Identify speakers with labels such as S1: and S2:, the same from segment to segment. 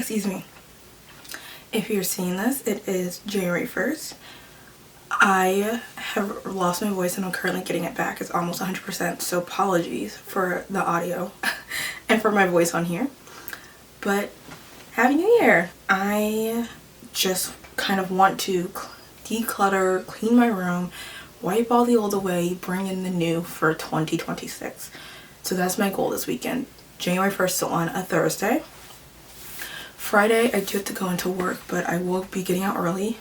S1: Excuse me. If you're seeing this, it is January 1st. I have lost my voice and I'm currently getting it back. It's almost 100%, so apologies for the audio and for my voice on here. But Happy New Year! I just kind of want to declutter, clean my room, wipe all the old away, bring in the new for 2026. So that's my goal this weekend. January 1st, so on a Thursday. Friday, I do have to go into work, but I will be getting out early.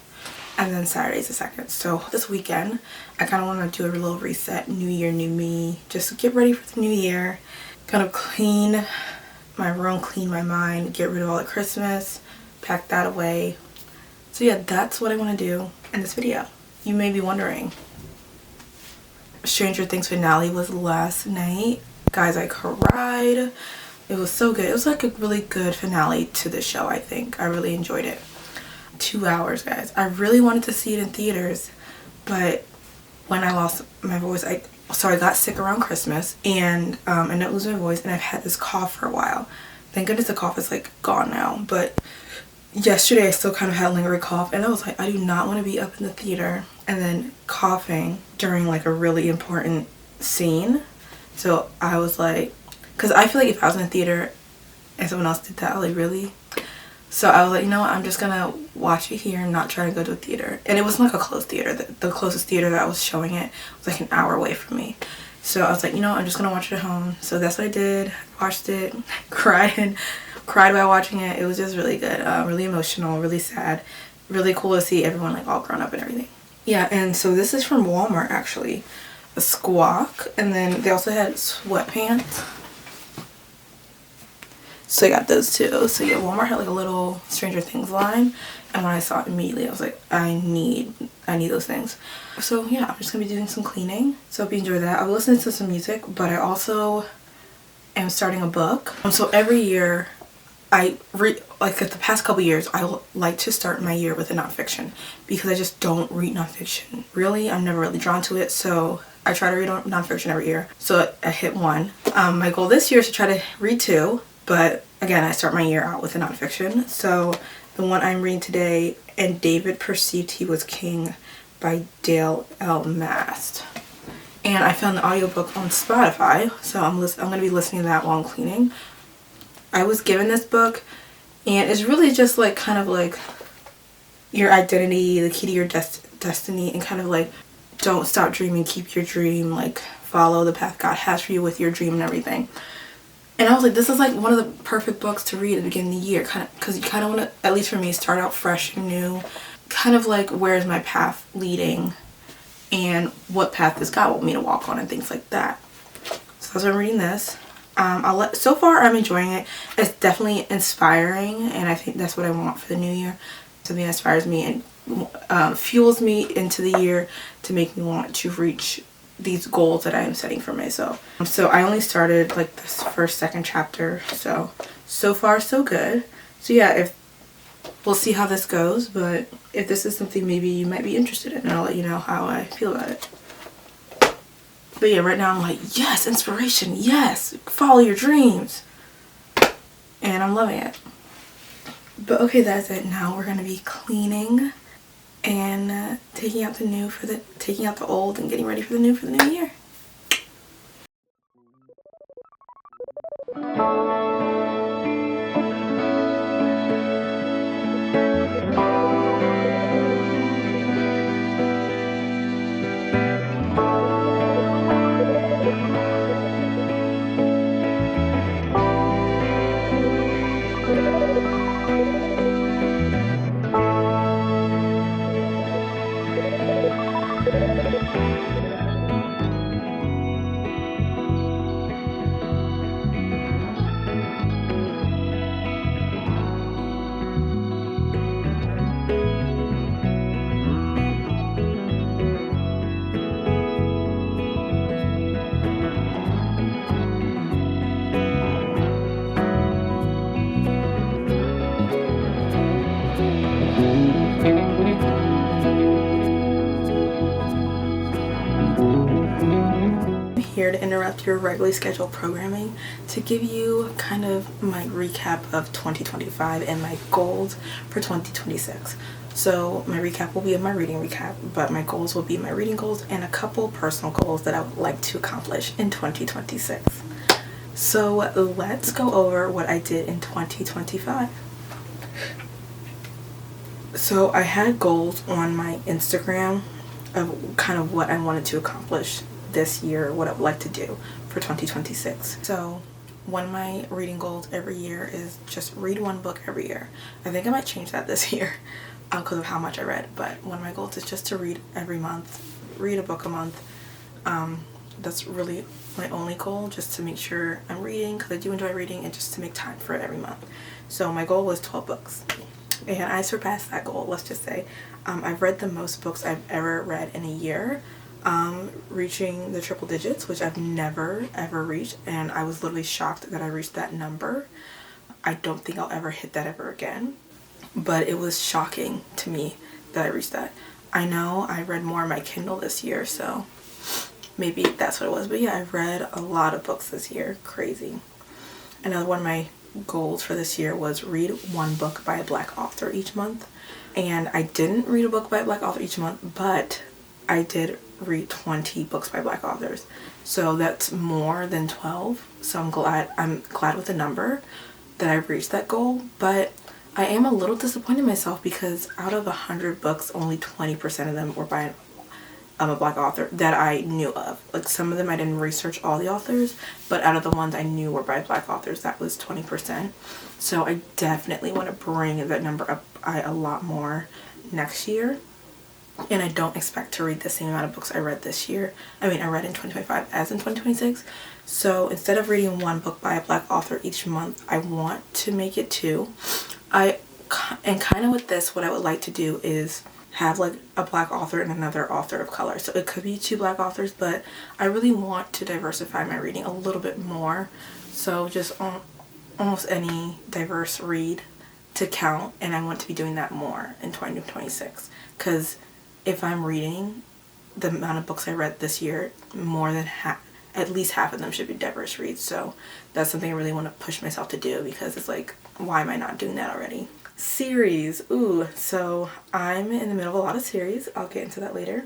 S1: And then Saturday's the 2nd. So this weekend, I kind of want to do a little reset. New year, new me. Just get ready for the new year. Kind of clean my room, clean my mind, get rid of all the Christmas, pack that away. So yeah, that's what I want to do in this video. You may be wondering, Stranger Things finale was last night. Guys, I cried. It was so good. It was like a really good finale to the show, I think. I really enjoyed it. 2 hours, guys. I really wanted to see it in theaters, but when I lost my voice, I got sick around Christmas and I ended up losing my voice, and I've had this cough for a while. Thank goodness the cough is like gone now, but yesterday I still kind of had a lingering cough, and I was like, I do not want to be up in the theater and then coughing during like a really important scene. So I was like, because I feel like if I was in a theater and someone else did that, I was like, really? So I was like, you know what, I'm just gonna watch it here and not try to go to a theater. And it wasn't like a closed theater. The closest theater that was showing it was like an hour away from me. So I was like, you know what, I'm just gonna watch it at home. So that's what I did. Watched it, cried while watching it. It was just really good, really emotional, really sad, really cool to see everyone like all grown up and everything. Yeah, and so this is from Walmart actually. A Squawk, and then they also had sweatpants. So I got those too. So yeah, Walmart had like a little Stranger Things line, and when I saw it immediately, I was like, I need those things. So yeah, I'm just gonna be doing some cleaning. So hope you enjoy that. I'll be listening to some music, but I also am starting a book. So every year, like the past couple years, I like to start my year with a nonfiction because I just don't read nonfiction. Really, I'm never really drawn to it. So I try to read nonfiction every year. So I hit 1. My goal this year is to try to read 2. But again, I start my year out with a nonfiction. So the one I'm reading today, And David Perceived He Was King by Dale L. Mast. And I found the audiobook on Spotify, so I'm going to be listening to that while I'm cleaning. I was given this book, and it's really just like kind of like your identity, the key to your destiny, and kind of like don't stop dreaming, keep your dream, like follow the path God has for you with your dream and everything. And I was like, this is like one of the perfect books to read at the beginning of the year, kind of, because you kind of want to, at least for me, start out fresh and new, kind of like, where's my path leading and what path does God want me to walk on and things like that. So as I'm reading this, so far I'm enjoying it. It's definitely inspiring, and I think that's what I want for the new year. Something that inspires me and fuels me into the year to make me want to reach these goals that I am setting for myself. So I only started like this second chapter, so far so good. So yeah, we'll see how this goes, but if this is something maybe you might be interested in, I'll let you know how I feel about it. But yeah, right now I'm like, yes, inspiration, yes, follow your dreams, and I'm loving it. But okay, that's it. Now we're gonna be cleaning and taking out the old and getting ready for the new year. here to interrupt your regularly scheduled programming to give you kind of my recap of 2025 and my goals for 2026. So my recap will be my reading recap, but my goals will be my reading goals and a couple personal goals that I would like to accomplish in 2026. So let's go over what I did in 2025. So I had goals on my Instagram of kind of what I wanted to accomplish this year, what I would like to do for 2026. So one of my reading goals every year is just read one book every year. I think I might change that this year because of how much I read, but one of my goals is just to read every month, read a book a month. That's really my only goal, just to make sure I'm reading, because I do enjoy reading, and just to make time for it every month. So my goal was 12 books, and I surpassed that goal, let's just say. I've read the most books I've ever read in a year, reaching the triple digits, which I've never ever reached, and I was literally shocked that I reached that number. I don't think I'll ever hit that ever again, but it was shocking to me that I reached that. I know I read more on my Kindle this year, so maybe that's what it was. But yeah, I've read a lot of books this year. Crazy. Another one of my goals for this year was read one book by a Black author each month. And I didn't read a book by a Black author each month, but I did read 20 books by Black authors. So that's more than 12. So I'm glad with the number that I've reached that goal. But I am a little disappointed in myself because out of 100 books, only 20% of them were by a Black author that I knew of. Like, some of them I didn't research all the authors, but out of the ones I knew were by Black authors, that was 20%. So I definitely want to bring that number up a lot more next year. And I don't expect to read the same amount of books I read this year. I read in 2025 as in 2026. So instead of reading one book by a Black author each month, I want to make it 2. And kind of with this, what I would like to do is have like a Black author and another author of color. So it could be 2 Black authors, but I really want to diversify my reading a little bit more. So just almost any diverse read to count, and I want to be doing that more in 2026. Because if I'm reading the amount of books I read this year, more than at least half of them should be diverse reads. So that's something I really want to push myself to do, because it's like, why am I not doing that already? Series. Ooh, so I'm in the middle of a lot of series. I'll get into that later.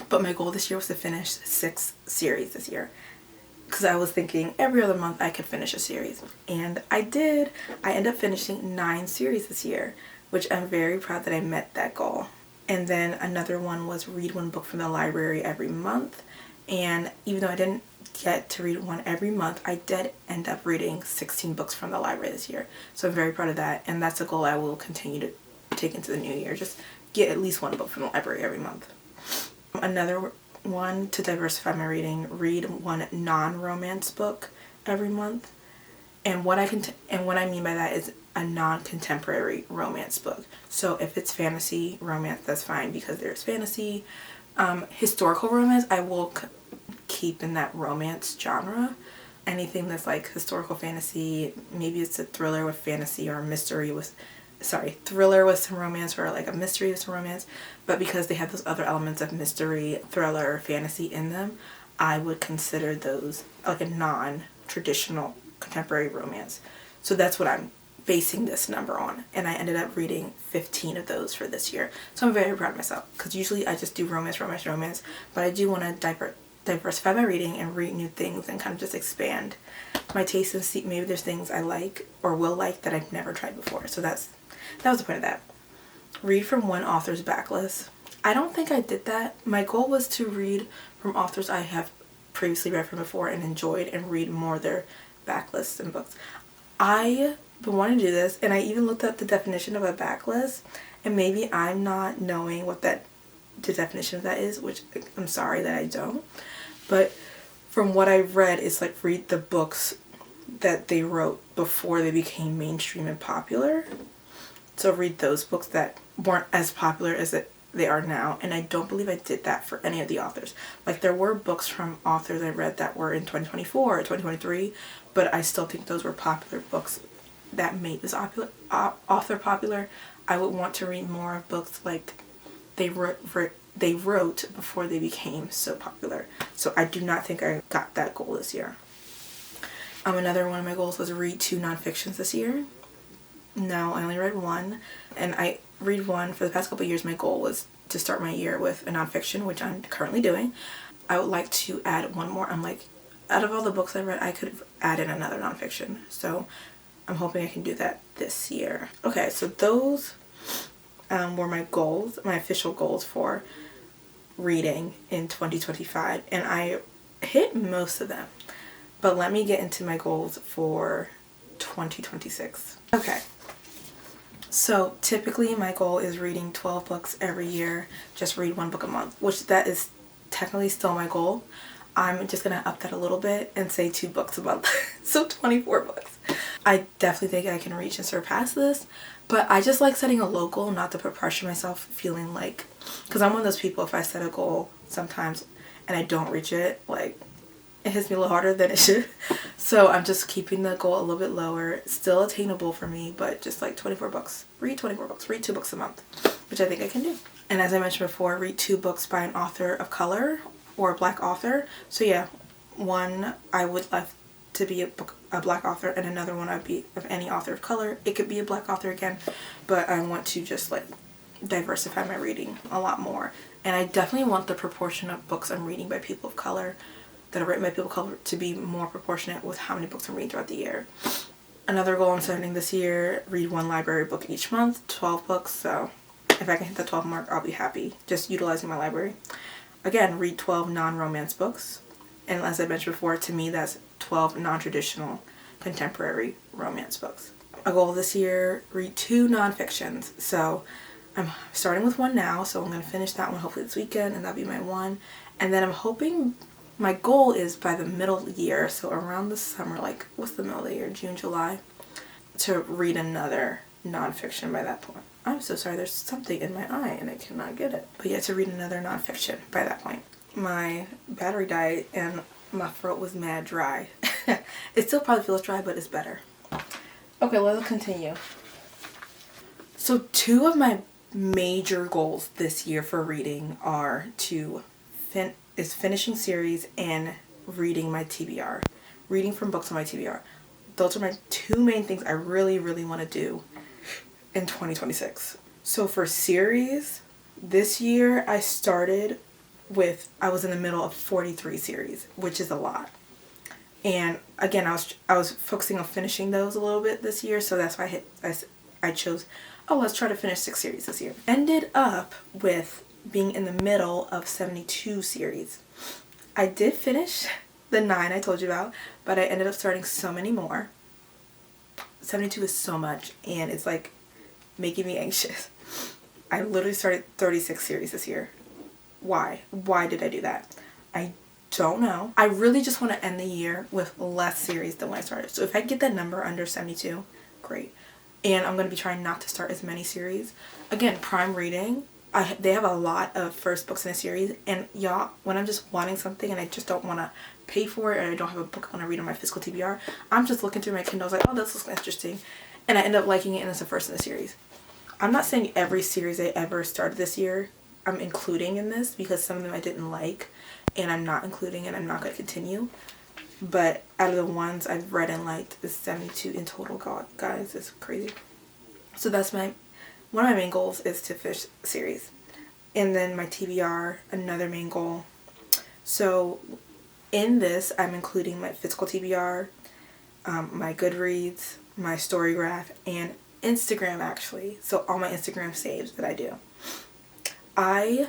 S1: But my goal this year was to finish 6 series this year, because I was thinking every other month I could finish a series. And I did. I ended up finishing 9 series this year, which I'm very proud that I met that goal. And then another one was read one book from the library every month. And even though I didn't get to read one every month, I did end up reading 16 books from the library this year. So I'm very proud of that, and that's a goal I will continue to take into the new year. Just get at least one book from the library every month. Another one to diversify my reading, read one non-romance book every month. And what I mean by that is a non-contemporary romance book. So if it's fantasy romance, that's fine, because there's fantasy. Historical romance, I will keep in that romance genre. Anything that's like historical fantasy, maybe it's a thriller with fantasy, or a mystery with, thriller with some romance, or like a mystery with some romance. But because they have those other elements of mystery, thriller, fantasy in them, I would consider those like a non-traditional contemporary romance. So that's what I'm basing this number on, and I ended up reading 15 of those for this year. So I'm very proud of myself, because usually I just do romance, but I do want to diversify my reading and read new things and kind of just expand my taste and see maybe there's things I like or will like that I've never tried before. So that was the point of that. Read from one author's backlist. I don't think I did that. My goal was to read from authors I have previously read from before and enjoyed, and read more of their backlists and books. I've been wanting to do this, and I even looked up the definition of a backlist, and maybe I'm not knowing what the definition of that is, which I'm sorry that I don't. But from what I've read, it's like read the books that they wrote before they became mainstream and popular. So read those books that weren't as popular as they are now. And I don't believe I did that for any of the authors. Like, there were books from authors I read that were in 2024 or 2023, but I still think those were popular books that made this author popular. I would want to read more of books like they they wrote before they became so popular. So I do not think I got that goal this year. Another one of my goals was read 2 nonfictions this year. No, I only read 1, and I read 1 for the past couple of years. My goal was to start my year with a nonfiction, which I'm currently doing. I would like to add 1 more. I'm like, out of all the books I read, I could add in another nonfiction. So I'm hoping I can do that this year. Okay, so those were my goals, my official goals for reading in 2025, and I hit most of them. But let me get into my goals for 2026. Okay. So typically my goal is reading 12 books every year, just read 1 book a month, which that is technically still my goal. I'm just going to up that a little bit and say 2 books a month. So 24 books. I definitely think I can reach and surpass this, but I just like setting a low goal, not to put pressure on myself, feeling like, because I'm one of those people, if I set a goal sometimes and I don't reach it, like, it hits me a little harder than it should. So I'm just keeping the goal a little bit lower, still attainable for me, but just like 24 books. Read 24 books. Read 2 books a month, which I think I can do. And as I mentioned before, read 2 books by an author of color or a Black author. So yeah, one I would love to be a Black author, and another one I'd be of any author of color. It could be a Black author again, but I want to just like diversify my reading a lot more. And I definitely want the proportion of books I'm reading by people of color, that are written by people of color, to be more proportionate with how many books I'm reading throughout the year. Another goal I'm setting this year, read 1 library book each month, 12 books. So if I can hit the 12 mark, I'll be happy, just utilizing my library. Again, read 12 non-romance books. And as I mentioned before, to me that's 12 non-traditional contemporary romance books. A goal this year, read 2 nonfictions. So I'm starting with 1 now, so I'm going to finish that one hopefully this weekend, and that'll be my 1. And then I'm hoping, my goal is by the middle of the year, so around the summer, like, what's the middle of the year, June, July, to read another nonfiction by that point. I'm so sorry, there's something in my eye and I cannot get it. But yeah, to read another nonfiction by that point. My battery died and my throat was mad dry. It still probably feels dry, but it's better. Okay, let's continue. So 2 of my major goals this year for reading are to finishing series and reading my TBR. Reading from books on my TBR. Those are my 2 main things I really, really want to do in 2026. So for series, this year I started with, I was in the middle of 43 series, which is a lot. And again, I was focusing on finishing those a little bit this year, so that's why I chose, let's try to finish 6 series this year. Ended up with being in the middle of 72 series. I did finish the 9 I told you about, but I ended up starting so many more. 72 is so much, and it's like making me anxious. I literally started 36 series this year. Why? Why did I do that? I don't know. I really just want to end the year with less series than when I started. So if I get that number under 72, great. And I'm going to be trying not to start as many series. Again, Prime Reading, they have a lot of first books in a series, and y'all, when I'm just wanting something and I just don't want to pay for it, or I don't have a book I want to read on my physical TBR, I'm just looking through my Kindle, like, oh, this looks interesting, and I end up liking it, and it's the first in the series. I'm not saying every series I ever started this year I'm including in this, because some of them I didn't like, and I'm not including, and I'm not going to continue. But out of the ones I've read and liked, is 72 in total. God, guys, it's crazy. So that's one of my main goals is to finish series. And then my TBR, another main goal. So in this, I'm including my physical TBR, my Goodreads, my Storygraph, and Instagram actually. So all my Instagram saves that I do. I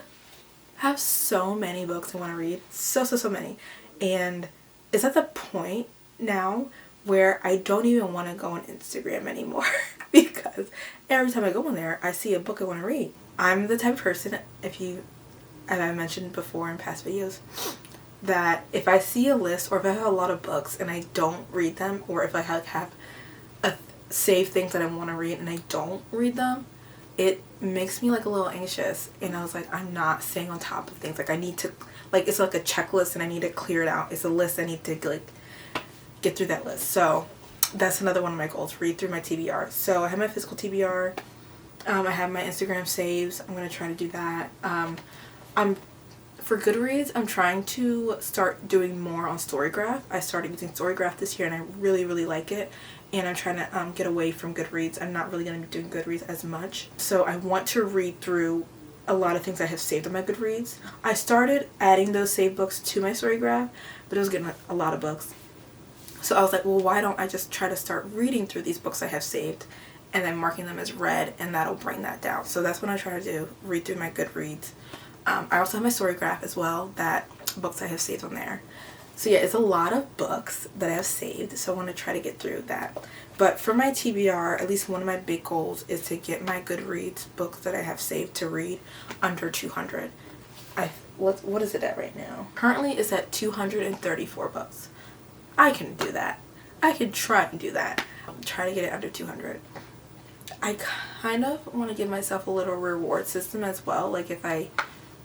S1: have so many books I want to read. So many. And it's at the point now where I don't even want to go on Instagram anymore because every time I go on there, I see a book I want to read. I'm the type of person, as I mentioned before in past videos, that if I see a list or if I have a lot of books and I don't read them, or if I have save things that I want to read and I don't read them, it makes me like a little anxious, and I was like, I'm not staying on top of things. Like I need to, like, it's like a checklist and I need to clear it out. It's a list, I need to like get through that list. So that's another one of my goals, read through my TBR. So I have my physical TBR, I have my Instagram saves. I'm going to try to do that. For Goodreads, I'm trying to start doing more on Storygraph. I started using Storygraph this year and I really, really like it. And I'm trying to get away from Goodreads. I'm not really going to be doing Goodreads as much. So I want to read through a lot of things I have saved on my Goodreads. I started adding those saved books to my Storygraph, but it was getting a lot of books. So I was like, well, why don't I just try to start reading through these books I have saved and then marking them as read, and that'll bring that down. So that's what I try to do, read through my Goodreads. I also have my Storygraph as well, that books I have saved on there. So yeah, it's a lot of books that I have saved, so I want to try to get through that. But for my TBR, at least one of my big goals is to get my Goodreads books that I have saved to read under 200. What is it at right now? Currently it's at 234 books. I can do that. I could try and do that. Try to get it under 200. I kind of want to give myself a little reward system as well. Like if I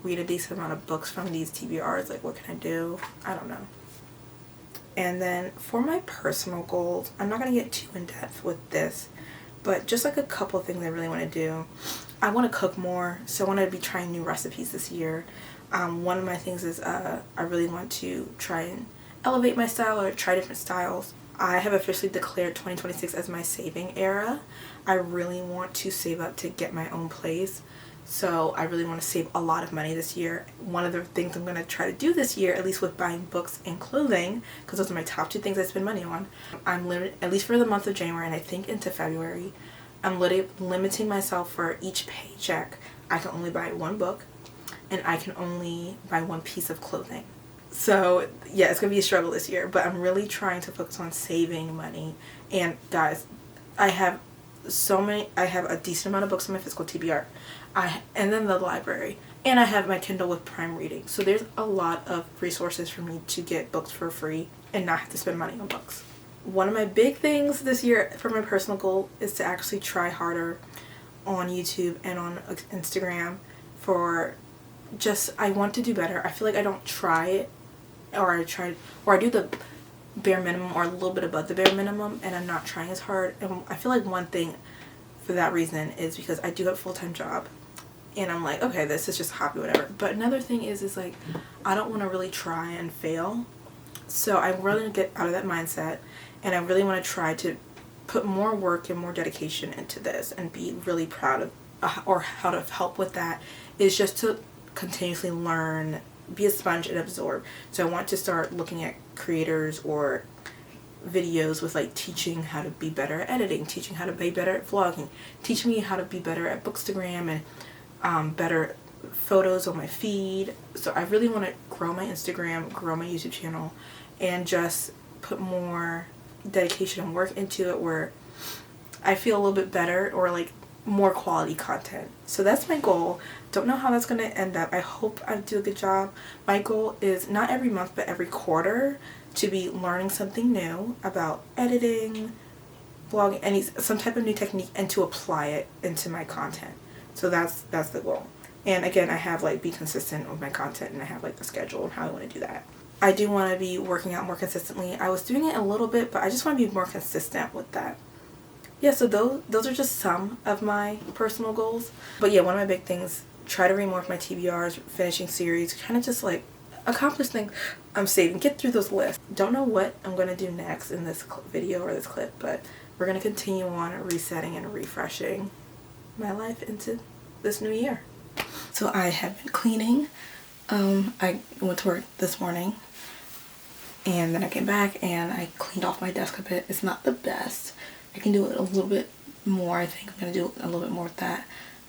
S1: read a decent amount of books from these TBRs, like what can I do? I don't know. And then for my personal goals, I'm not going to get too in depth with this, but just like a couple of things I really want to do. I want to cook more, so I want to be trying new recipes this year. One of my things is I really want to try and elevate my style or try different styles. I have officially declared 2026 as my saving era. I really want to save up to get my own place. So I really want to save a lot of money this year. One of the things I'm going to try to do this year, at least with buying books and clothing, because those are my top two things I spend money on, I'm limited, at least for the month of January and I think into February, I'm limiting myself for each paycheck. I can only buy one book and I can only buy one piece of clothing. So yeah, it's going to be a struggle this year, but I'm really trying to focus on saving money. And guys, I have a decent amount of books in my physical TBR. And then the library. And I have my Kindle with Prime Reading. So there's a lot of resources for me to get books for free and not have to spend money on books. One of my big things this year for my personal goal is to actually try harder on YouTube and on Instagram I want to do better. I feel like I don't try it, or I do the bare minimum or a little bit above the bare minimum, and I'm not trying as hard. And I feel like one thing for that reason is because I do have a full-time job and I'm like, okay, this is just a hobby, whatever. But another thing is like I don't want to really try and fail, so I really want to get out of that mindset, and I really want to try to put more work and more dedication into this and be really proud of, or how to help with that is just to continuously learn, be a sponge and absorb. So I want to start looking at creators or videos with like teaching how to be better at editing, teaching how to be better at vlogging, teach me how to be better at Bookstagram and better photos on my feed. So I really want to grow my Instagram, grow my YouTube channel, and just put more dedication and work into it where I feel a little bit better, or like more quality content. So that's my goal. Don't know how that's going to end up. I hope I do a good job. My goal is not every month but every quarter to be learning something new about editing, vlogging, some type of new technique, and to apply it into my content. So that's the goal. And again, I have like be consistent with my content, and I have like the schedule and how I want to do that. I do want to be working out more consistently. I was doing it a little bit, but I just want to be more consistent with that. Yeah, so those are just some of my personal goals. But yeah, one of my big things, try to read more of my TBRs, finishing series, kind of just like accomplish things I'm saving, get through those lists. Don't know what I'm going to do next in this video or this clip, but we're going to continue on resetting and refreshing my life into this new year. So I have been cleaning. I went to work this morning, and then I came back and I cleaned off my desk a bit. It's not the best. I can do it a little bit more. I think I'm going to do a little bit more with that,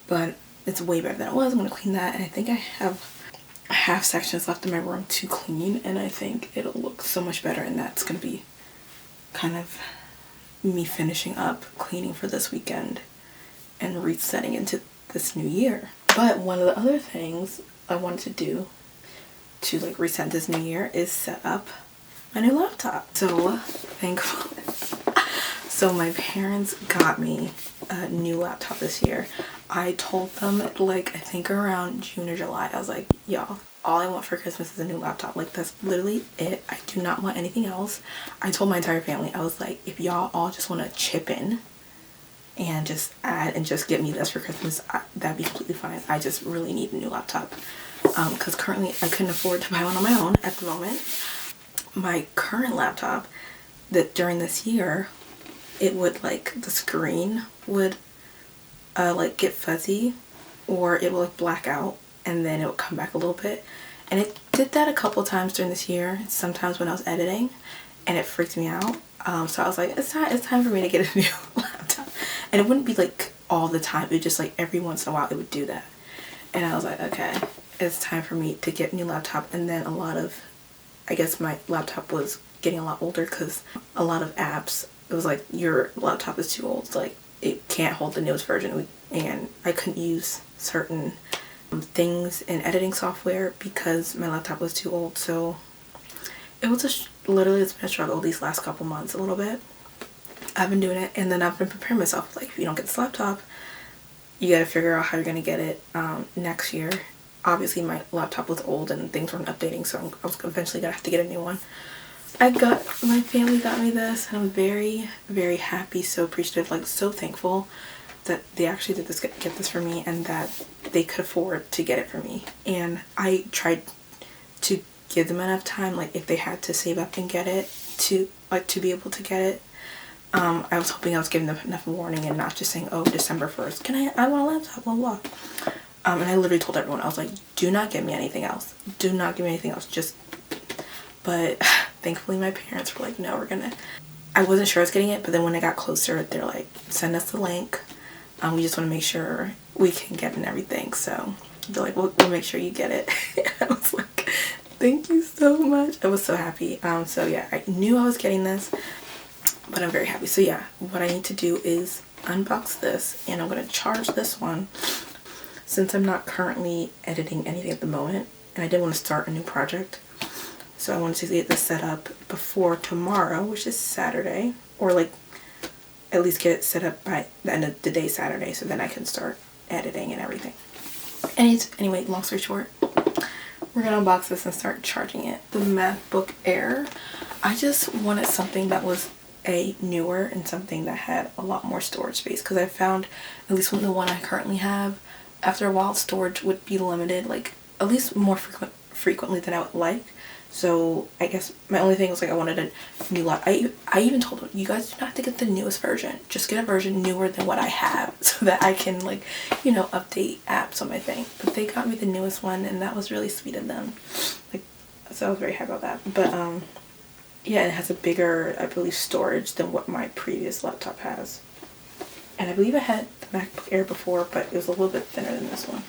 S1: but it's way better than it was. I'm going to clean that, and I think I have half sections left in my room to clean, and I think it'll look so much better, and that's going to be kind of me finishing up cleaning for this weekend and resetting into this new year. But one of the other things I wanted to do to like reset this new year is set up my new laptop. So thankful. So my parents got me a new laptop this year. I told them like I think around June or July, I was like, y'all, all I want for Christmas is a new laptop. Like that's literally it. I do not want anything else. I told my entire family, I was like, if y'all all just want to chip in and just add and just get me this for Christmas, that'd be completely fine. I just really need a new laptop because currently I couldn't afford to buy one on my own at the moment. My current laptop, that during this year, it would like the screen would like get fuzzy, or it would like black out and then it would come back a little bit, and it did that a couple times during this year, sometimes when I was editing, and it freaked me out. So I was like, it's time for me to get a new laptop. And it wouldn't be like all the time, it would just like every once in a while it would do that. And I was like, okay, it's time for me to get a new laptop. And then I guess my laptop was getting a lot older because a lot of apps, it was like, your laptop is too old, like it can't hold the newest version, and I couldn't use certain things in editing software because my laptop was too old. So it was literally it's been a struggle these last couple months, a little bit. I've been doing it, and then I've been preparing myself, like if you don't get this laptop, you gotta figure out how you're gonna get it next year. Obviously my laptop was old and things weren't updating, so I was eventually gonna have to get a new one. My family got me this, and I'm very, very happy, so appreciative, like so thankful that they actually did get this for me, and that they could afford to get it for me. And I tried to give them enough time, like if they had to save up and get it, to be able to get it. I was hoping I was giving them enough warning and not just saying, oh, December 1st, I want a laptop, blah blah. And I literally told everyone, I was like, do not give me anything else, do not give me anything else, but thankfully my parents were like, no, I wasn't sure I was getting it, but then when I got closer, they're like, send us the link, we just want to make sure we can get it and everything. So they're like, we'll make sure you get it. I was like, thank you so much. I was so happy. So yeah, I knew I was getting this, but I'm very happy. So yeah, what I need to do is unbox this, and I'm going to charge this one since I'm not currently editing anything at the moment, and I didn't want to start a new project. So I wanted to get this set up before tomorrow, which is Saturday, or like at least get it set up by the end of the day Saturday, so then I can start editing and everything. Anyway, long story short, we're gonna unbox this and start charging it. The MacBook Air, I just wanted something that was newer and something that had a lot more storage space, because I found, at least with the one I currently have, after a while storage would be limited, like at least more frequently than I would like. So I guess my only thing was like I wanted a new laptop. I even told them, you guys do not have to get the newest version, just get a version newer than what I have, so that I can, like, you know, update apps on my thing. But they got me the newest one, and that was really sweet of them. Like, so I was very happy about that. But yeah, it has a bigger, I believe, storage than what my previous laptop has. And I believe I had the MacBook Air before, but it was a little bit thinner than this one.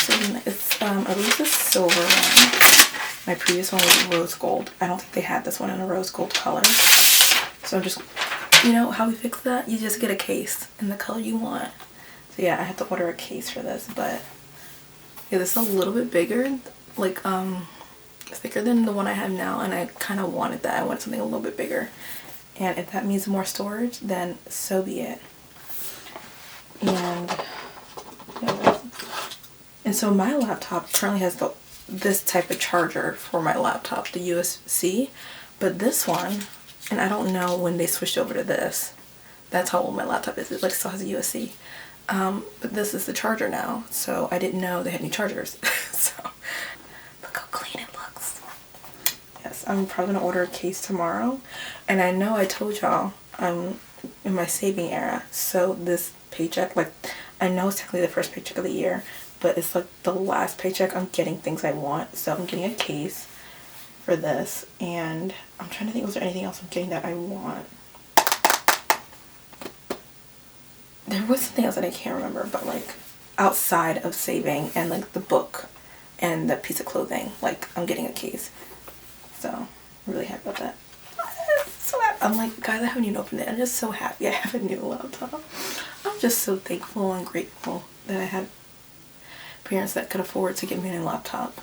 S1: So it's, I believe the silver one. My previous one was rose gold. I don't think they had this one in a rose gold color. So I'm just, you know how we fix that? You just get a case in the color you want. So yeah, I had to order a case for this, but yeah, this is a little bit bigger, like thicker than the one I have now, and I kind of wanted that. I wanted something a little bit bigger, and if that means more storage, then so be it. And so my laptop currently has this type of charger for my laptop, the USB-C, but this one, and I don't know when they switched over to this, that's how old my laptop is, it like still has a USB, but this is the charger now, so I didn't know they had new chargers. So look how clean it looks. Yes, I'm probably gonna order a case tomorrow, and I know I told y'all I'm in my saving era, so this paycheck, like, I know it's technically the first paycheck of the year, but it's like the last paycheck. I'm getting things I want, so I'm getting a case for this, and I'm trying to think, was there anything else I'm getting that I want? There was something else that I can't remember, but like outside of saving and like the book and the piece of clothing, like I'm getting a case, so I'm really happy about that. So I'm like, guys, I haven't even opened it. I'm just so happy I have a new laptop. I'm just so thankful and grateful that I had parents that could afford to get me a new laptop.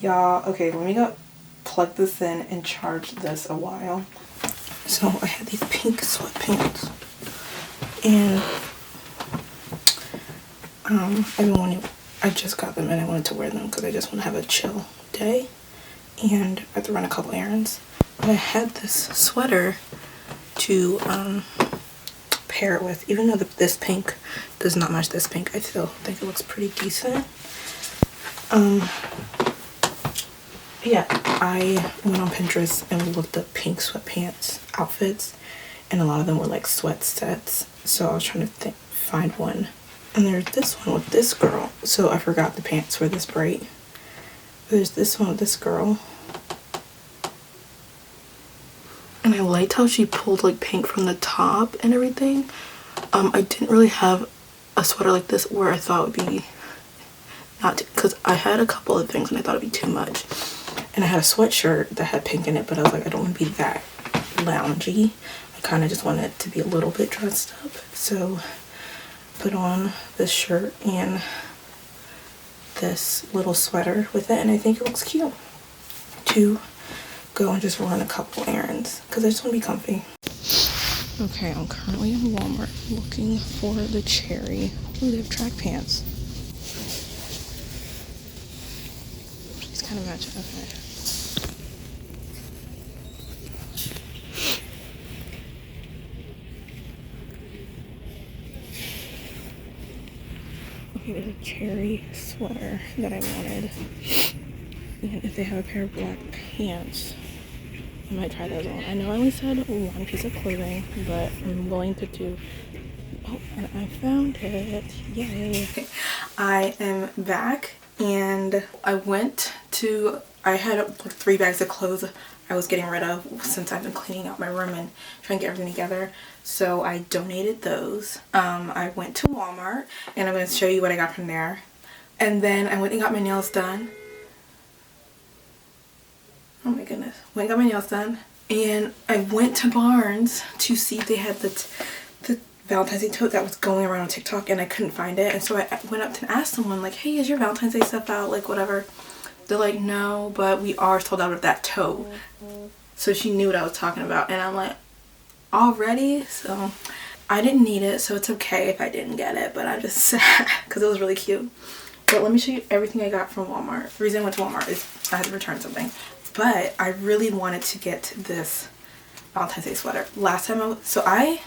S1: Y'all, okay, let me go plug this in and charge this a while. So I had these pink sweatpants, and I've been wanting I just got them and I wanted to wear them because I just want to have a chill day and I have to run a couple errands. But I had this sweater to pair it with, even though this pink does not match this pink. I still think it looks pretty decent. Yeah, I went on Pinterest and looked up pink sweatpants outfits, and a lot of them were like sweat sets, so I was trying to find one. And there's this one with this girl, so I forgot the pants were this bright. There's this one with this girl, and I liked how she pulled like pink from the top and everything. I didn't really have a sweater like this where I thought it would be not, because I had a couple of things and I thought it'd be too much. And I had a sweatshirt that had pink in it, but I was like, I don't want to be that loungy. I kind of just wanted it to be a little bit dressed up. So put on this shirt and this little sweater with it, and I think it looks cute to go and just run a couple errands because I just want to be comfy. Okay, I'm currently in Walmart looking for the Cherry. Ooh, they have track pants. These kind of match. Okay. Okay, there's a Cherry sweater that I wanted. And if they have a pair of black pants, I might try those on. I know I only said one piece of clothing, but I'm willing to do... Oh, and I found it. Yay. I am back, and I had like 3 bags of clothes I was getting rid of since I've been cleaning out my room and trying to get everything together. So I donated those. I went to Walmart, and I'm going to show you what I got from there. And then I went and got my nails done. Oh my goodness. Went and got my nails done. And I went to Barnes to see if they had the Valentine's Day tote that was going around on TikTok, and I couldn't find it. And so I went up to ask someone, like, hey, is your Valentine's Day stuff out? Like, whatever. They're like, no, but we are sold out of that tote. So she knew what I was talking about. And I'm like, already? So I didn't need it, so it's okay if I didn't get it. But I'm just sad because it was really cute. But let me show you everything I got from Walmart. The reason I went to Walmart is I had to return something. But I really wanted to get this Valentine's Day sweater. Last time I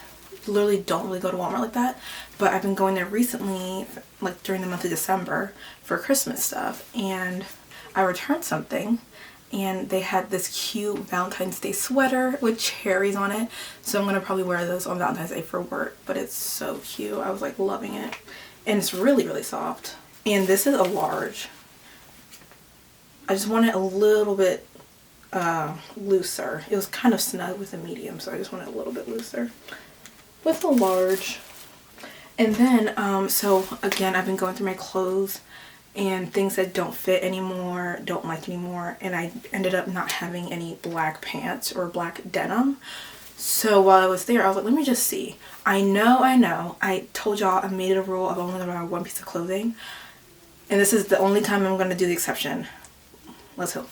S1: literally don't really go to Walmart like that, but I've been going there recently, like during the month of December, for Christmas stuff, and I returned something, and they had this cute Valentine's Day sweater with cherries on it, so I'm going to probably wear those on Valentine's Day for work, but it's so cute. I was like loving it, and it's really, really soft, and this is a large. I just want it a little bit looser. It was kind of snug with a medium, so I just want it a little bit looser with a large. And then so again, I've been going through my clothes and things that don't fit anymore, don't like anymore, and I ended up not having any black pants or black denim. So while I was there, I was like, let me just see. I know I told y'all I made it a rule of only going to buy one piece of clothing, and this is the only time I'm going to do the exception. Let's hope.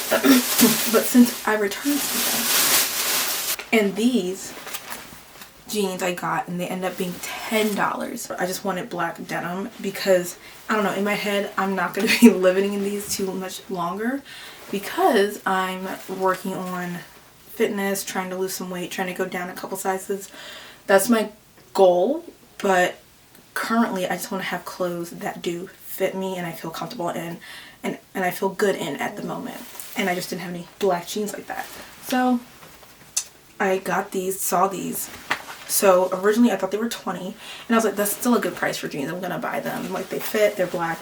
S1: But since I returned something, and these jeans I got, and they ended up being $10. I just wanted black denim because, I don't know, in my head I'm not going to be living in these too much longer because I'm working on fitness, trying to lose some weight, trying to go down a couple sizes. That's my goal, but currently I just want to have clothes that do fit me and I feel comfortable in, and I feel good in at the moment. And I just didn't have any black jeans like that. So I got these, saw these. So originally I thought they were $20, and I was like, that's still a good price for jeans. I'm gonna buy them. Like, they fit, they're black,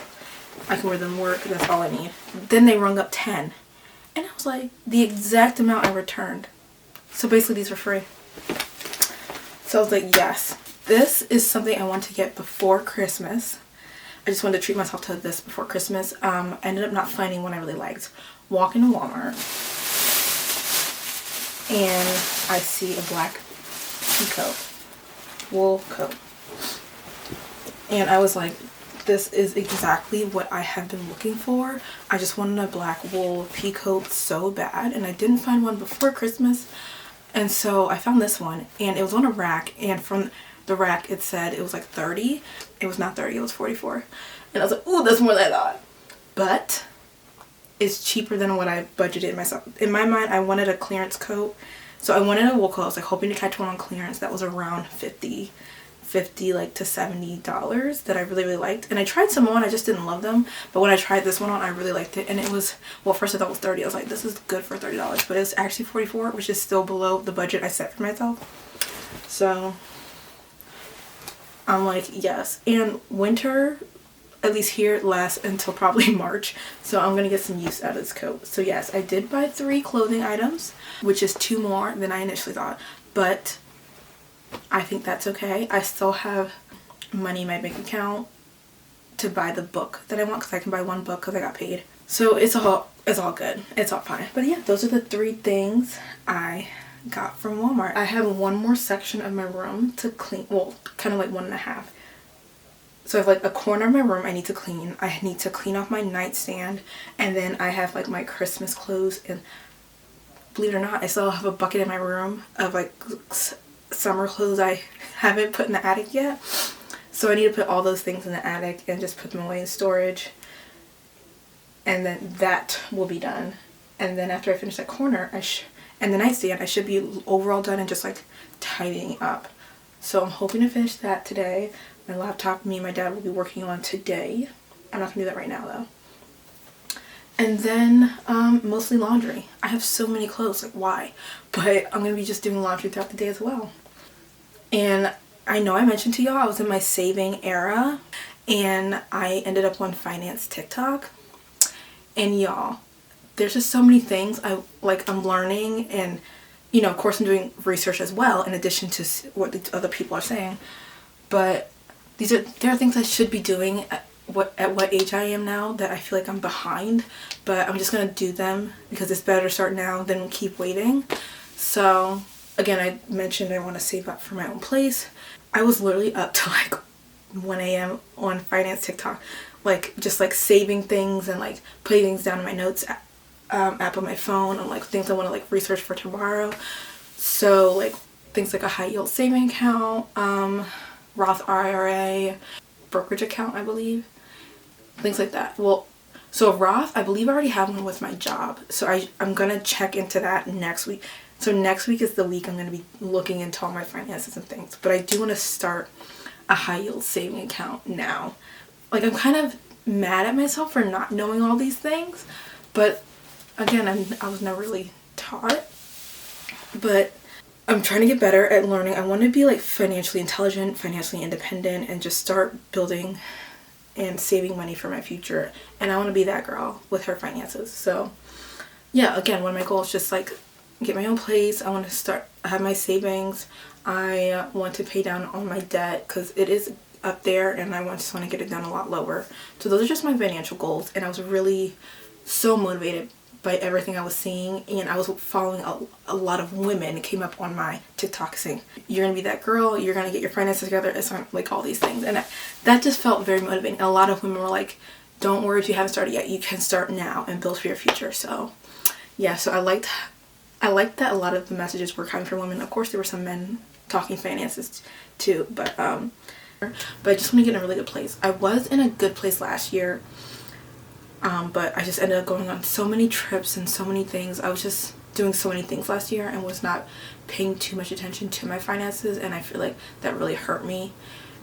S1: I can wear them to work, that's all I need. Then they rung up 10, and I was like, the exact amount I returned. So basically these were free. So I was like, yes, this is something I want to get before Christmas. I just wanted to treat myself to this before Christmas. I ended up not finding one I really liked. Walk into Walmart, and I see a black pea coat, wool coat, and I was like, this is exactly what I have been looking for. I just wanted a black wool pea coat so bad, and I didn't find one before Christmas, and so I found this one, and it was on a rack, and from the rack, it said it was like 30. It was not 30, it was 44. And I was like, ooh, that's more than I thought. But it's cheaper than what I budgeted myself. In my mind, I wanted a clearance coat. So I wanted a wool coat. I was like hoping to catch one on clearance that was around $50 like to $70 that I really liked. And I tried some on, I just didn't love them. But when I tried this one on, I really liked it. And it was, well, first I thought it was 30. I was like, this is good for $30. But it's actually 44, which is still below the budget I set for myself. So I'm like, yes. And winter, at least here, lasts until probably March. So I'm gonna get some use out of this coat. So yes, I did buy 3 clothing items, which is 2 more than I initially thought. But I think that's okay. I still have money in my bank account to buy the book that I want, because I can buy 1 book because I got paid. So it's all good. It's all fine. But yeah, those are the 3 things I got from Walmart. I have 1 more section of my room to clean. Well, kind of like 1.5. So I have like a corner of my room I need to clean. I need to clean off my nightstand. And then I have like my Christmas clothes. And believe it or not, I still have a bucket in my room of like summer clothes I haven't put in the attic yet. So I need to put all those things in the attic and just put them away in storage. And then that will be done. And then after I finish that corner, and the nightstand, I should be overall done and just like tidying up. So I'm hoping to finish that today. My laptop, me and my dad will be working on today. I'm not gonna do that right now though. And then mostly laundry. I have so many clothes, like why? But I'm gonna be just doing laundry throughout the day as well. And I know I mentioned to y'all I was in my saving era, and I ended up on finance TikTok. And y'all, there's just so many things I'm learning, and you know, of course I'm doing research as well in addition to what the other people are saying. But there are things I should be doing at what age I am now that I feel like I'm behind, but I'm just gonna do them because it's better to start now than keep waiting. So again, I mentioned I want to save up for my own place. I was literally up to like 1 a.m. on finance TikTok, like just like saving things and like putting things down in my notes app on my phone on like things I want to like research for tomorrow. So like things like a high yield saving account, Roth IRA, brokerage account, I believe, things like that. Well, so Roth, I believe I already have one with my job, so I'm gonna check into that next week. So next week is the week I'm gonna be looking into all my finances and things. But I do want to start a high yield saving account now. Like I'm kind of mad at myself for not knowing all these things, but again, I was never really taught. But I'm trying to get better at learning. I want to be like financially intelligent, financially independent, and just start building and saving money for my future. And I want to be that girl with her finances. So yeah, again, one of my goals is just like get my own place. I want to have my savings. I want to pay down all my debt because it is up there, and I just want to get it down a lot lower. So those are just my financial goals, and I was really so motivated by everything I was seeing, and I was following a lot of women came up on my TikTok saying, you're gonna be that girl, you're gonna get your finances together. It's like all these things, and that just felt very motivating. A lot of women were like, don't worry if you haven't started yet, you can start now and build for your future. So yeah, so I liked that a lot of the messages were coming from women. Of course there were some men talking finances too, but I just want to get in a really good place. I was in a good place last year, but I just ended up going on so many trips and so many things. I was just doing so many things last year and was not paying too much attention to my finances, and I feel like that really hurt me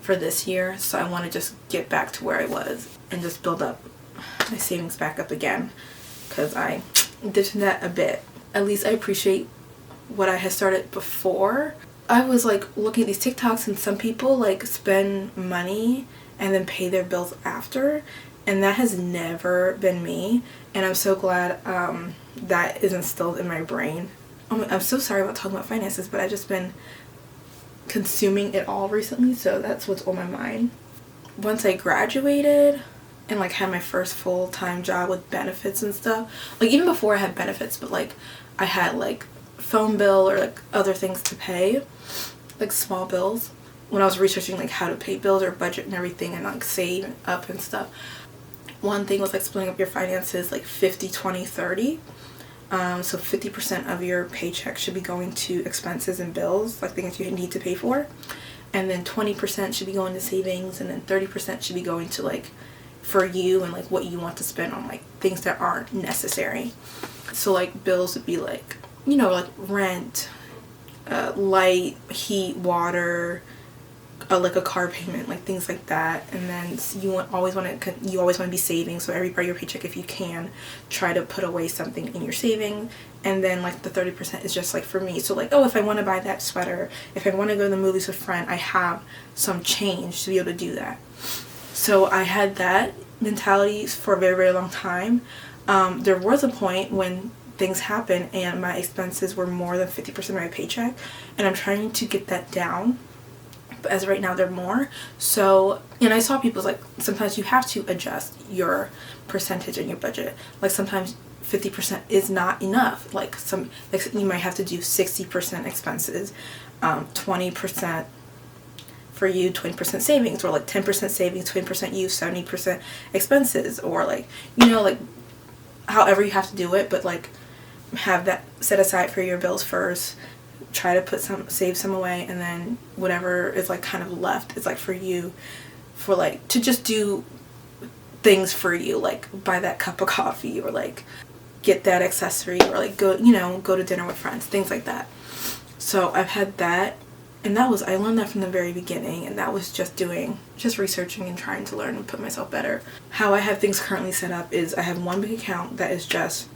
S1: for this year. So I want to just get back to where I was and just build up my savings back up again, because I ditched that a bit. At least I appreciate what I had started before. I was like looking at these TikToks, and some people like spend money and then pay their bills after, and that has never been me, and I'm so glad that is instilled in my brain. I'm so sorry about talking about finances, but I've just been consuming it all recently, so that's what's on my mind. Once I graduated and like had my first full-time job with benefits and stuff, like even before I had benefits, but like I had like phone bill or like other things to pay, like small bills, when I was researching like how to pay bills or budget and everything and like save up and stuff. One thing was like splitting up your finances like 50, 20, 30. So 50% of your paycheck should be going to expenses and bills, like things you need to pay for. and then 20% should be going to savings, and then 30% should be going to like for you and like what you want to spend on like things that aren't necessary. So like bills would be like, you know, like rent, light, heat, water, like a car payment, like things like that. And then you always want to be saving, so every part of your paycheck, if you can, try to put away something in your saving. And then like the 30% is just like for me, so like, oh, if I want to buy that sweater, if I want to go to the movies with a friend, I have some change to be able to do that. So I had that mentality for a very, very long time. There was a point when things happened and my expenses were more than 50% of my paycheck, and I'm trying to get that down. But as of right now, they're more. So, and I saw people's like, sometimes you have to adjust your percentage in your budget. Like sometimes 50% is not enough. Like you might have to do 60% expenses, 20% for you, 20% savings, or like 10% savings, 20% you, 70% expenses, or like, you know, like however you have to do it, but like have that set aside for your bills first. Try to save some away, and then whatever is like kind of left is like for you, for like to just do things for you, like buy that cup of coffee, or like get that accessory, or like go to dinner with friends, things like that. So I've had that, and I learned that from the very beginning, and that was just researching and trying to learn and put myself better. How I have things currently set up is I have one big account that is just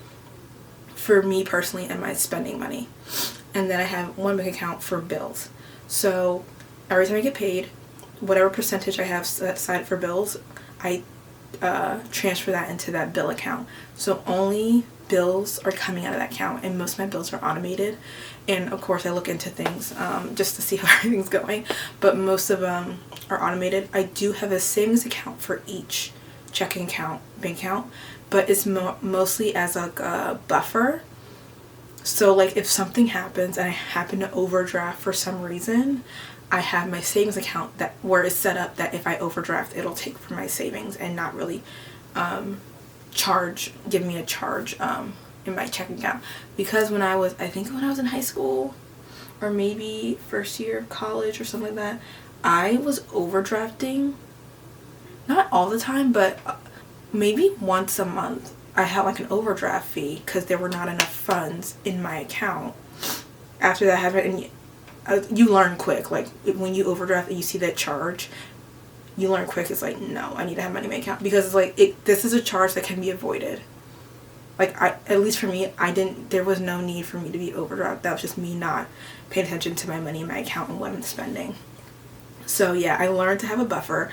S1: for me personally and my spending money. And then I have one bank account for bills. So every time I get paid, whatever percentage I have set aside for bills, I transfer that into that bill account. So only bills are coming out of that account, and most of my bills are automated. And of course I look into things just to see how everything's going, but most of them are automated. I do have a savings account for each checking account, bank account, but it's mostly as a buffer. So like if something happens and I happen to overdraft for some reason, I have my savings account where it's set up that if I overdraft, it'll take from my savings and not really give me a charge in my checking account. Because when I was in high school, or maybe first year of college or something like that, I was overdrafting, not all the time, but maybe once a month. I had like an overdraft fee because there were not enough funds in my account. After that happened, and you learn quick, like when you overdraft and you see that charge, you learn quick. It's like, no, I need to have money in my account, because it's like this is a charge that can be avoided. Like at least for me, there was no need for me to be overdraft. That was just me not paying attention to my money in my account and what I'm spending. So yeah, I learned to have a buffer.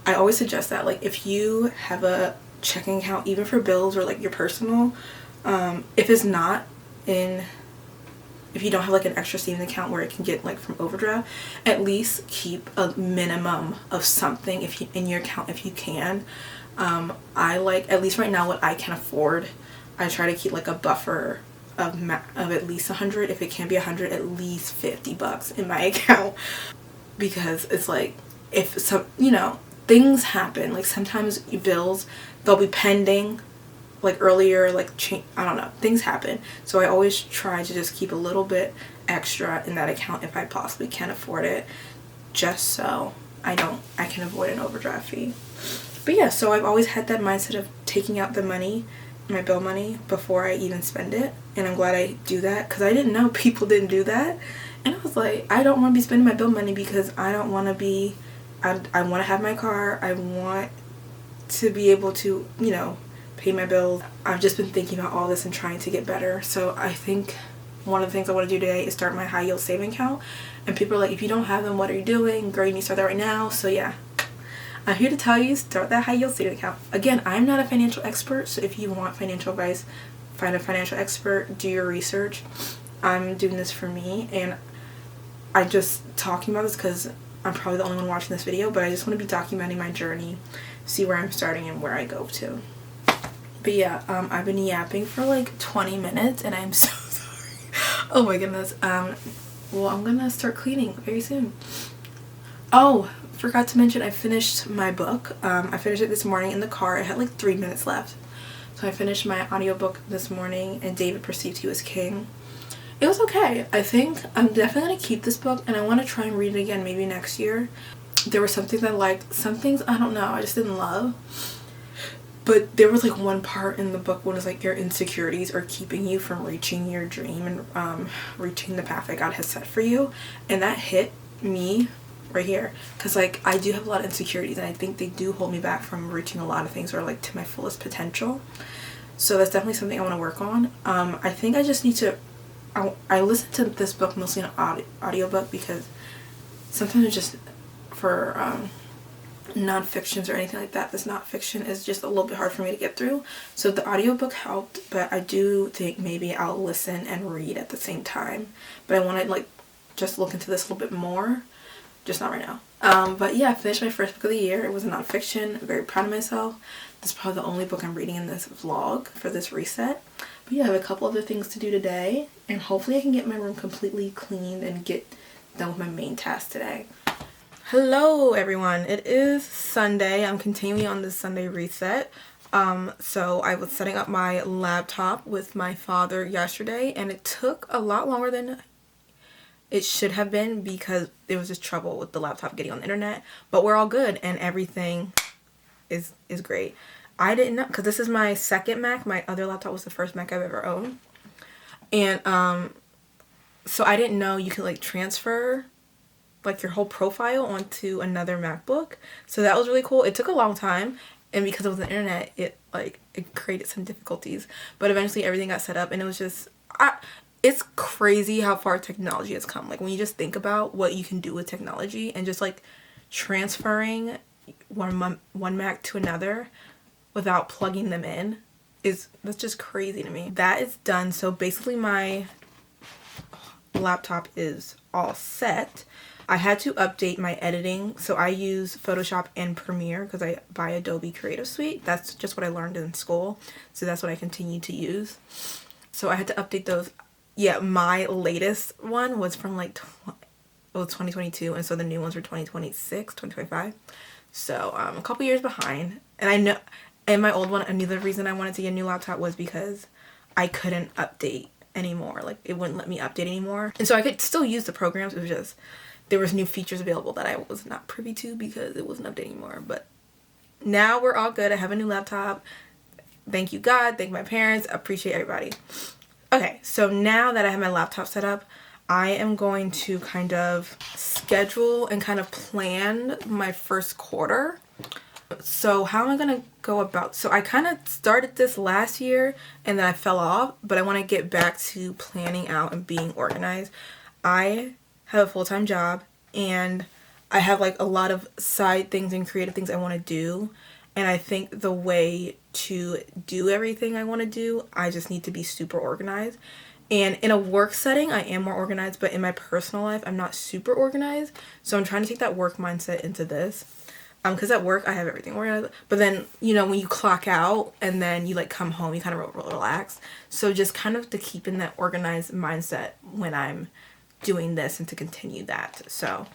S1: I always suggest that, like, if you have a checking account, even for bills or like your personal, if you don't have like an extra savings account where it can get like from overdraft, at least keep a minimum of something in your account if you can. I like, at least right now, what I can afford, I try to keep like a buffer of at least 100. If it can't be 100, at least $50 in my account, because it's like, if some, things happen, like sometimes your bills, they'll be pending like earlier, like I don't know, things happen. So I always try to just keep a little bit extra in that account if I possibly can afford it, just so I can avoid an overdraft fee. But yeah, so I've always had that mindset of taking out the money, my bill money, before I even spend it, and I'm glad I do that, because I didn't know people didn't do that. And I was like, I don't want to be spending my bill money, because I don't want to be, I want to have my car, I want to be able to, pay my bills. I've just been thinking about all this and trying to get better. So I think one of the things I want to do today is start my high yield saving account. And people are like, if you don't have them, what are you doing? Girl, you need to start that right now. So yeah, I'm here to tell you, start that high yield saving account. Again, I'm not a financial expert, so if you want financial advice, find a financial expert, do your research. I'm doing this for me, and I'm just talking about this because I'm probably the only one watching this video, but I just want to be documenting my journey, see where I'm starting and where I go to. But yeah, I've been yapping for like 20 minutes and I'm so sorry. Oh my goodness. Well, I'm gonna start cleaning very soon. Oh, forgot to mention, I finished my book. I finished it this morning in the car. I had like 3 minutes left. So I finished my audiobook this morning, and David Perceived He Was King. It was okay. I think I'm definitely gonna keep this book and I want to try and read it again maybe next year. There were some things I liked, some things I don't know, I just didn't love. But there was like one part in the book when it's like your insecurities are keeping you from reaching your dream and reaching the path that God has set for you. And that hit me right here. Because like I do have a lot of insecurities and I think they do hold me back from reaching a lot of things or like to my fullest potential. So that's definitely something I want to work on. I think I just need to, I listen to this book mostly in an audiobook because sometimes it's just for non-fictions or anything like that that's not fiction is just a little bit hard for me to get through. So the audiobook helped, but I do think maybe I'll listen and read at the same time. But I want to like just look into this a little bit more, just not right now. But yeah, I finished my first book of the year. It was a non-fiction. I'm very proud of myself. This is probably the only book I'm reading in this vlog for this reset. But yeah, I have a couple other things to do today, and hopefully I can get my room completely cleaned and get done with my main task today. Hello everyone, it is Sunday. I'm continuing on this Sunday reset. So I was setting up my laptop with my father yesterday and it took a lot longer than it should have been because there was just trouble with the laptop getting on the internet, but we're all good and everything is great. I didn't know, because this is my second Mac. My other laptop was the first Mac I've ever owned. And so I didn't know you could like transfer like your whole profile onto another MacBook. So that was really cool. It took a long time, and because it was the internet, it created some difficulties. But eventually everything got set up, and it was just it's crazy how far technology has come. Like when you just think about what you can do with technology and just like transferring one Mac to another without plugging them in that's just crazy to me. That is done. So basically my laptop is all set. I had to update my editing, so I use Photoshop and Premiere because I buy Adobe Creative Suite. That's just what I learned in school, so that's what I continue to use. So I had to update those. Yeah, my latest one was from like 2022, and so the new ones were 2026, 2025. So a couple years behind. And I know, and my old one, another reason I wanted to get a new laptop was because I couldn't update anymore. Like it wouldn't let me update anymore, and so I could still use the programs. It was just there was new features available that I was not privy to because it wasn't updating anymore. But now we're all good. I have a new laptop. Thank you God, thank my parents, appreciate everybody. Okay, so now that I have my laptop set up, I am going to kind of schedule and kind of plan my first quarter. So how am I going to go about? So I kind of started this last year and then I fell off, but I want to get back to planning out and being organized. I have a full-time job and I have like a lot of side things and creative things I want to do, and I think the way to do everything I want to do, I just need to be super organized. And in a work setting I am more organized, but in my personal life I'm not super organized, so I'm trying to take that work mindset into this. Because at work I have everything organized, but then you know when you clock out and then you like come home, you kind of relax. So just kind of to keep in that organized mindset when I'm doing this and to continue that. So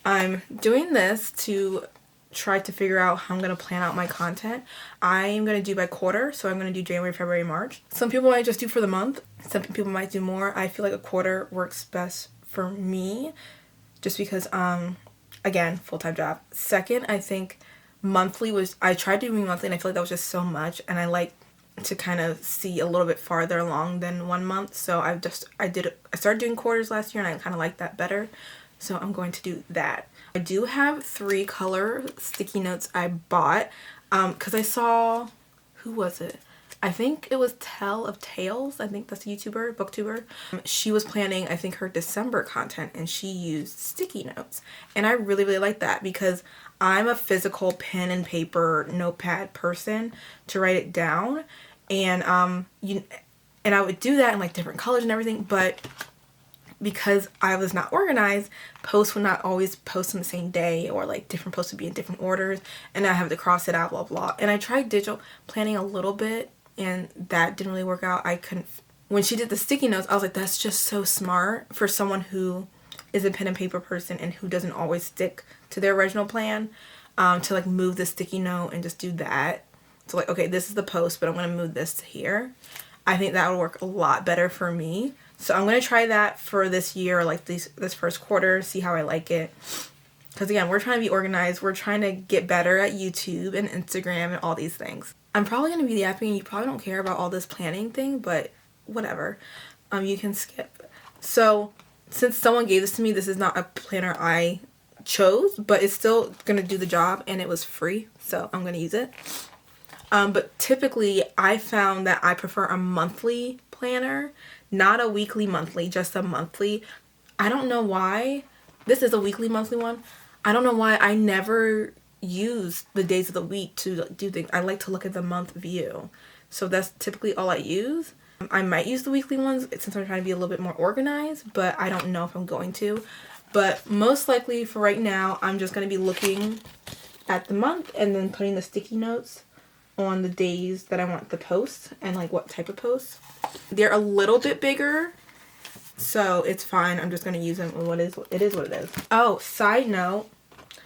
S1: I'm doing this to try to figure out how I'm going to plan out my content. I'm going to do by quarter, so I'm going to do January, February, March. Some people might just do for the month. Some people might do more. I feel like a quarter works best for me just because again, full-time job. Second, I think monthly I tried doing monthly and I feel like that was just so much, and I like to kind of see a little bit farther along than 1 month. So I started doing quarters last year and I kind of like that better. So I'm going to do that. I do have 3 color sticky notes I bought because I saw, who was it? I think it was Tell of Tales. I think that's a YouTuber, booktuber. She was planning, I think, her December content and she used sticky notes. And I really, really like that because I'm a physical pen and paper notepad person to write it down. And and I would do that in like different colors and everything, but because I was not organized, posts would not always post on the same day, or like different posts would be in different orders, and I have to cross it out, blah blah. And I tried digital planning a little bit and that didn't really work out. I couldn't, when she did the sticky notes, I was like, that's just so smart for someone who is a pen and paper person and who doesn't always stick to their original plan, to like move the sticky note and just do that. So like, okay, this is the post, but I'm going to move this to here. I think that would work a lot better for me. So I'm going to try that for this year, like this first quarter, see how I like it. Because again, we're trying to be organized. We're trying to get better at YouTube and Instagram and all these things. I'm probably going to be yapping and you probably don't care about all this planning thing, but whatever. You can skip. So since someone gave this to me, this is not a planner I chose, but it's still going to do the job and it was free. So I'm going to use it. But typically I found that I prefer a monthly planner, not a weekly monthly, just a monthly. I don't know why. This is a weekly monthly one. I don't know why I never use the days of the week to do things. I like to look at the month view. So that's typically all I use. I might use the weekly ones since I'm trying to be a little bit more organized, but I don't know if I'm going to. But most likely for right now, I'm just going to be looking at the month and then putting the sticky notes on the days that I want the posts and like what type of posts. They're a little bit bigger, so it's fine. I'm just going to use them. It is what it is. Oh, side note,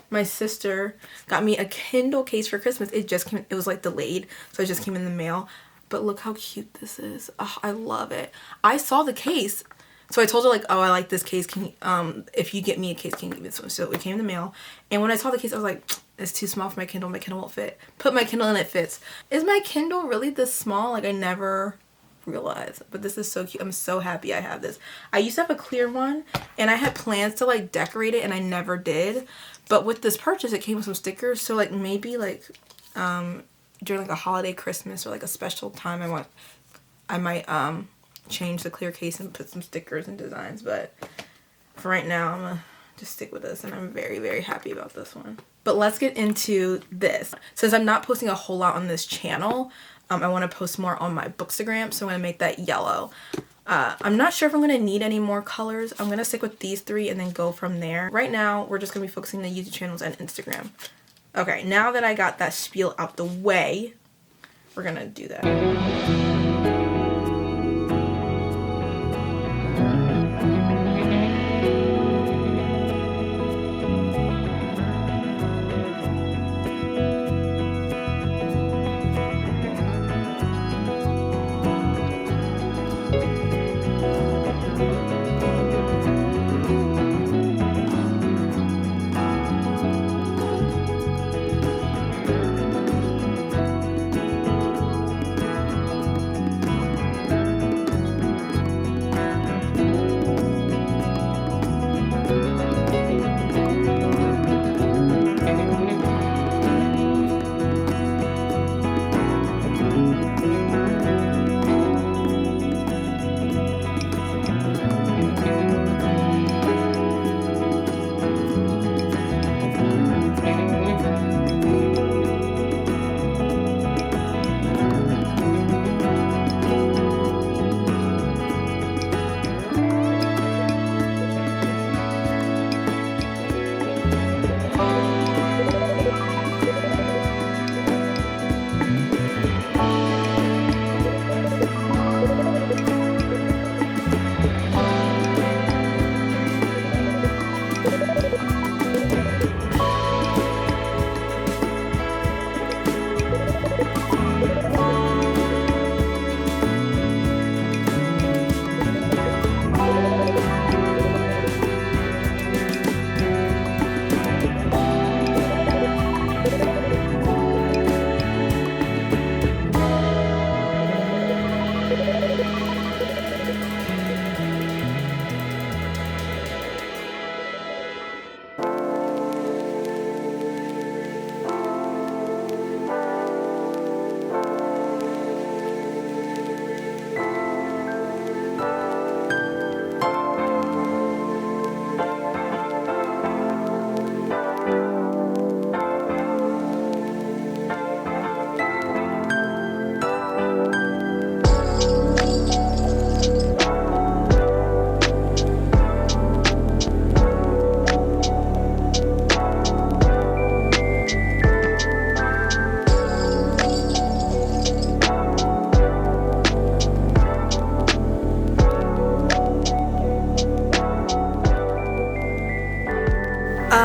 S1: my sister got me a Kindle case for Christmas. It just came, it was like delayed, so it just came in the mail. But look how cute this is. Oh, I love it. I saw the case, so I told her like, oh, I like this case. Can you, if you get me a case, can you give it to me? So it came in the mail, and when I saw the case, I was like, it's too small for my Kindle. My Kindle won't fit. Put my Kindle in, it fits. Is my Kindle really this small? Like I never realized, but this is so cute. I'm so happy I have this. I used to have a clear one, and I had plans to like decorate it, and I never did. But with this purchase, it came with some stickers. So like maybe like during like a holiday, Christmas, or like a special time, I might change the clear case and put some stickers and designs. But for right now, I'm gonna just stick with this, and I'm very, very happy about this one. But let's get into this. Since I'm not posting a whole lot on this channel, I want to post more on my Bookstagram, so I'm gonna make that yellow. I'm not sure if I'm going to need any more colors. I'm going to stick with these three and then go from there. Right now, we're just going to be focusing on the YouTube channels and Instagram. Okay, now that I got that spiel out the way, we're going to do that.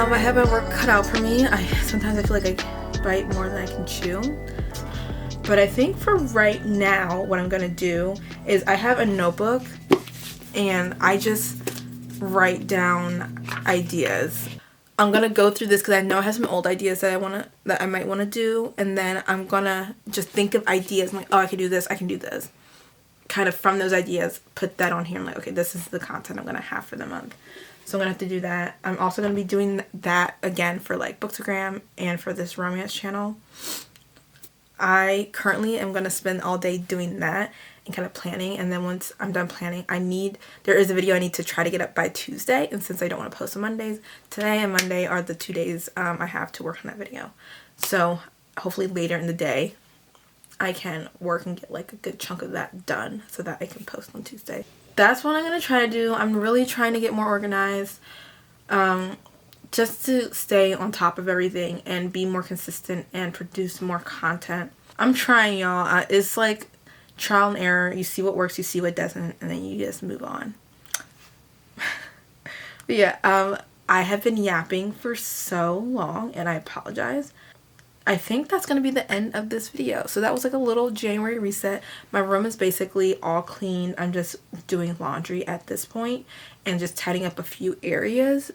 S1: I have my work cut out for me. Sometimes I feel like I bite more than I can chew. But I think for right now, what I'm gonna do is I have a notebook and I just write down ideas. I'm gonna go through this because I know I have some old ideas that I might want to do, and then I'm gonna just think of ideas. I'm like, oh, I can do this, I can do this. Kind of from those ideas, put that on here. I'm like, okay, this is the content I'm gonna have for the month. So I'm gonna have to do that. I'm also gonna be doing that again for like Bookstagram and for this romance channel. I currently am gonna spend all day doing that and kind of planning, and then once I'm done planning, there is a video I need to try to get up by Tuesday, and since I don't want to post on Mondays, today and Monday are the 2 days I have to work on that video. So hopefully later in the day I can work and get like a good chunk of that done so that I can post on Tuesday. That's what I'm gonna try to do. I'm really trying to get more organized, just to stay on top of everything and be more consistent and produce more content. I'm trying, y'all. It's like trial and error. You see what works, you see what doesn't, and then you just move on. But yeah, I have been yapping for so long, and I apologize. I think that's going to be the end of this video. So that was like a little January reset. My room is basically all clean. I'm just doing laundry at this point and just tidying up a few areas.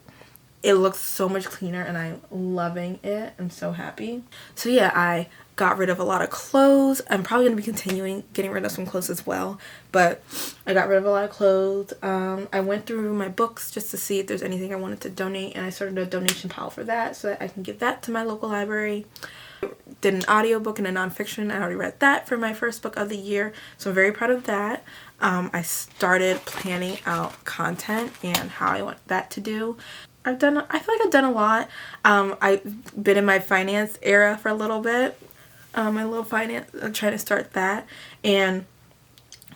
S1: It looks so much cleaner and I'm loving it. I'm so happy. So yeah, I got rid of a lot of clothes. I'm probably going to be continuing getting rid of some clothes as well, but I got rid of a lot of clothes. I went through my books just to see if there's anything I wanted to donate, and I started a donation pile for that so that I can give that to my local library. Did an audiobook and a nonfiction. I already read that for my first book of the year, so I'm very proud of that. I started planning out content and how I want that to do. I feel like I've done a lot. I've been in my finance era for a little bit. My little finance, I'm trying to start that, and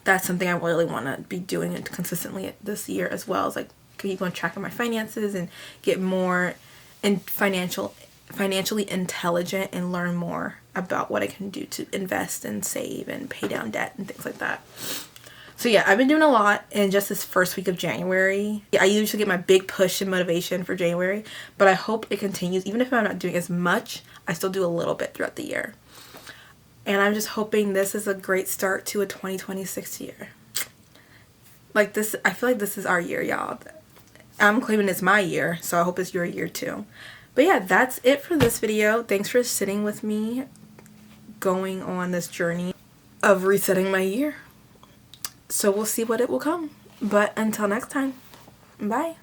S1: that's something I really want to be doing it consistently this year as well. Is like keep on track of my finances and get more financially intelligent and learn more about what I can do to invest and save and pay down debt and things like that. So yeah, I've been doing a lot in just this first week of January. I usually get my big push and motivation for January, but I hope it continues. Even if I'm not doing as much, I still do a little bit throughout the year. And I'm just hoping this is a great start to a 2026 year. Like this, I feel like this is our year, y'all. I'm claiming it's my year, so I hope it's your year too. But yeah, that's it for this video. Thanks for sitting with me going on this journey of resetting my year. So we'll see what it will come. But until next time, bye.